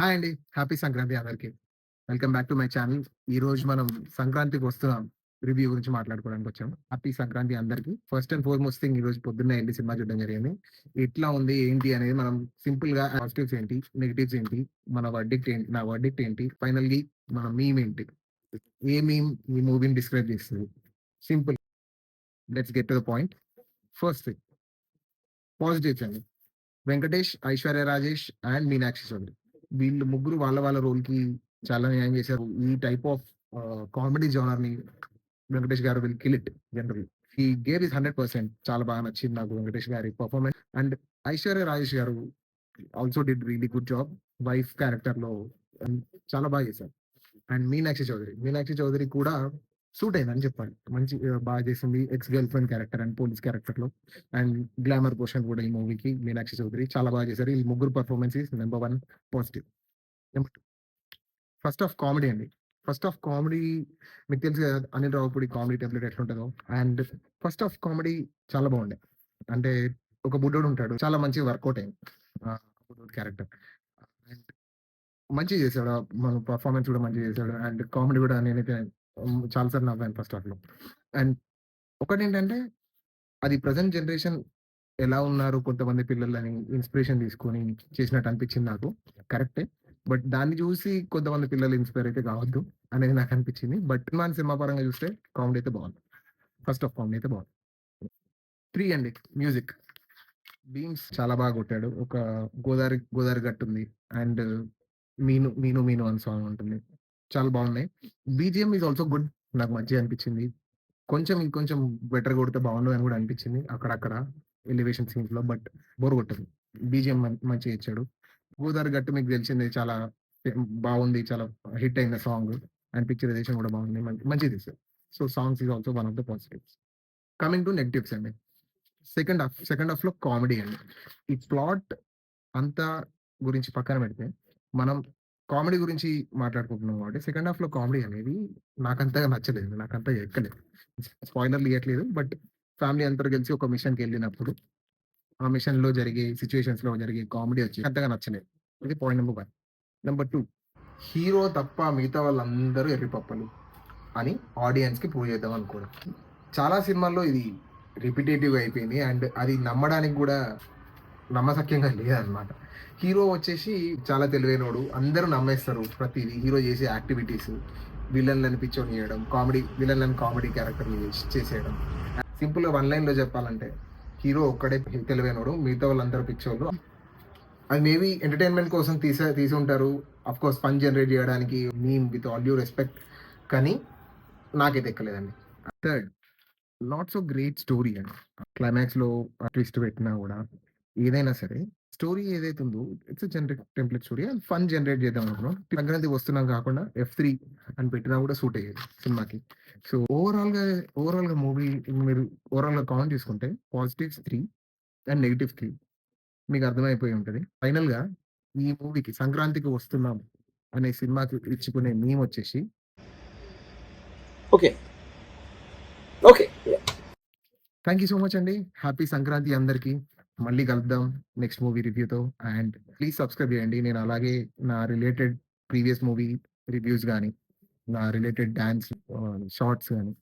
Hi అండి. Happy Sankranti అందరికి. Welcome back to my channel. ఈరోజు మనం సంక్రాంతికి వస్తున్నాం రివ్యూ గురించి మాట్లాడుకోవడానికొచ్చాం. హ్యాపీ సంక్రాంతి అందరికి. ఫస్ట్ అండ్ ఫార్‌మోస్ట్ థింగ్ ఈరోజు పొద్దున్నే ఎళ్లి సినిమా చూడడం జరిగింది. ఎట్లా ఉంది? ఏంటి? అనేది మనం సింపుల్‌గా పాజిటివ్స్ ఏంటి? నెగెటివ్స్ ఏంటి? మన వర్డిక్ట్ ఏంటి? నా వర్డిక్ట్ ఏంటి? ఫైనల్లీ మన మీమ్ ఏంటి? ఏ మీమ్ ఈ మూవీని డిస్క్రైబ్ చేస్తది? Simple. Let's get to the point. First thing positives అండి. వెంకటేష్, ఐశ్వర్య రాజేష్ అండ్ మీనాక్షి చౌదరి. వీళ్ళు ముగ్గురు వాళ్ళ వాళ్ళ రోల్‌కి చాలా న్యాయం చేశారు. ఈ టైప్ ఆఫ్ కామెడీ జోనర్‌ని వెంకటేష్ గారు will kill it generally. He gave his 100%. చాలా బాగా నచ్చింది నాకు వెంకటేష్ గారి పెర్ఫార్మన్స్. అండ్ ఐశ్వర్య రాజేష్ గారు also did really good job. Wife క్యారెక్టర్‌లో చాలా బాగా చేశారు. అండ్ మీనాక్షి చౌదరి కూడా సూట్ అయిందని చెప్పాలి. మంచి బాగా చేసింది. Ex girl friend character and police క్యారెక్టర్‌లో. అండ్ గ్లామర్ పోర్షన్ కూడా ఈ మూవీకి మీనాక్షి చౌదరి చాలా బాగా చేశారు. ఈ ముగ్గురు పెర్ఫార్మన్స్ ఈస్ నంబర్ 1 పాజిటివ్. నెంబర్ 2 ఫస్ట్ హాఫ్ కామెడీ అండి. ఫస్ట్ హాఫ్ కామెడీ మీకు తెలుసు కదా! అనిల్ రావిపూడి కామెడీ టెంప్లేట్ ఎట్లుంటదో. అండ్ ఫస్ట్ హాఫ్ కామెడీ చాలా బాగుండే. అంటే ఒక బుడ్డోడు ఉంటాడు. చాలా మంచిగా వర్కౌట్ అయింది. బుడ్డోడి క్యారెక్టర్. అండ్ మంచిగా చేసాడు. మన పెర్ఫార్మన్స్ కూడా మంచిగా చేసాడు. అండ్ కామెడీ కూడా నేనైతే చాలా సార్లు నవ్వాను ఫస్ట్ హాఫ్‌లో. అండ్ ఒకటేంటంటే అది ప్రెజెంట్ జనరేషన్ ఎలా ఉన్నారు కొంతమంది పిల్లలని ఇన్‌స్పిరేషన్ తీసుకొని చేసినట్టు అనిపించింది నాకు. కరెక్టే. బట్ దాన్ని చూసి కొంతమంది పిల్లలు ఇన్‌స్పైర్ అయితే కావద్దు అనేది నాకనిపించింది. బట్ సినిమా పరంగా చూస్తే కామెడీ అయితే బాగుంది. ఫస్ట్ హాఫ్ కామెడీ అయితే బాగుంది. 3 అండి మ్యూజిక్. బీమ్స్ చాలా బాగా కొట్టాడు. ఒక గోదారి గట్టుంది. అండ్ 'మీను అని సాంగ్ ఉంటుంది. చాలా బాగున్నాయి. BGM is also good. నాకు మంచిగా అనిపించింది. ఇంకొంచెం బెటర్ కొడితే బాగుండు అని కూడా అనిపించింది. అక్కడక్కడ ఎలివేషన్ సీన్స్‌లో. బట్ బోర్ కొట్టదు. బీజీఎం మంచిగా ఇచ్చాడు. 'గోదారి గట్టు' మీకు తెలిసిందే చాలా బాగుంది. చాలా హిట్ అయింది ఆ సాంగ్. అండ్ పిక్చరైజేషన్ కూడా బాగుంది. మంచిగా తీశారు. So, songs is also one of the positives. Coming to negatives అండి. సెకండ్ హాఫ్‌లో కామెడీ అండి. ఈ ప్లాట్ అంతా గురించి పక్కన పెడితే, మనం కామెడీ గురించి మాట్లాడుకుంటున్నాం కాబట్టి, సెకండ్ హాఫ్‌లో కామెడీ అనేది నాకంతగా నచ్చలేదు. నాకంతగా ఎక్కలేదు. స్పాయిలర్‌లు ఇయ్యట్లేదు. బట్ ఫ్యామిలీ అందరూ కలిసి ఒక మిషన్‌కెళ్ళినప్పుడు, ఆ మిషన్‌లో జరిగే సిట్యుయేషన్స్‌లో జరిగే కామెడీ వచ్చి అంతగా నచ్చలేదు. ఇది పాయింట్ నంబర్ 1. నంబర్ 2 హీరో తప్ప మిగతా వాళ్ళందరూ ఎర్రిపప్పలు అని ఆడియన్స్‌కి ప్రూవ్ చేద్దాం అనుకోవడం. చాలా సినిమాల్లో ఇది రిపిటేటివ్‌గా అయిపోయింది. అండ్ అది నమ్మడానికి గూడా నమ్మశక్యంగా లేదనమాట. హీరో వచ్చేసి చాలా తెలివైనోడు. అందరూ నమ్మేస్తారు ప్రతీది. హీరో చేసే యాక్టివిటీస్, విలన్‌లని పిచ్చోని చేయడం, విలన్‌లని కామెడీ క్యారెక్టర్‌లు చేసేయడం. సింపుల్‌గా వన్ లైన్‌లో చెప్పాలంటే, హీరో ఒక్కడే తెలివైనోడు. మిగతా వాళ్ళందరూ పిచ్చోళ్ళు. అది మేబీ ఎంటర్‌టైన్‌మెంట్ కోసం తీసుంటారు. ఆఫ్‌కోర్స్ ఫన్ జనరేట్ చేయడానికి meme with all due respect. కానీ నాకైతే ఎక్కలేదండి. Third not so great story అండి. క్లైమాక్స్‌లో ట్విస్ట్ పెట్టినా గూడా, ఏదైనా సరే స్టోరీ ఏదైతే ఉందో it's generic template story. And fun generate చేద్దాం అనుకున్నాం. సంక్రాంతికి వస్తున్నాం కాకుండా F3 అని పెట్టినా కూడా సూట్ అయ్యేది సినిమాకి. సో, ఓవరాల్‌గా మూవీ మీరు ఓవరాల్‌గా కౌంట్ చేసుకుంటే పాజిటివ్స్ 3 అండ్ నెగెటివ్స్ 3 మీకు అర్థమైపోయి ఉంటది. ఫైనల్‌గా ఈ మూవీకి సంక్రాంతికి వస్తున్నాం అనే సినిమాకి ఇచ్చుకునే మీమ్ వచ్చేసి okay. Okay. Thank you so much అండి. హ్యాపీ సంక్రాంతి అందరికి. మళ్ళీ కలుద్దాం నెక్స్ట్ మూవీ రివ్యూతో. అండ్ ప్లీజ్ సబ్స్క్రైబ్ చేయండి. నేను అలాగే నా రిలేటెడ్ ప్రీవియస్ మూవీ రివ్యూస్ గాని, నా రిలేటెడ్ డాన్స్ షార్ట్స్ గాని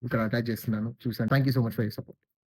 ఇక్కడ అటాచ్ చేస్తున్నాను. చూసాను. Thank you so much for your support.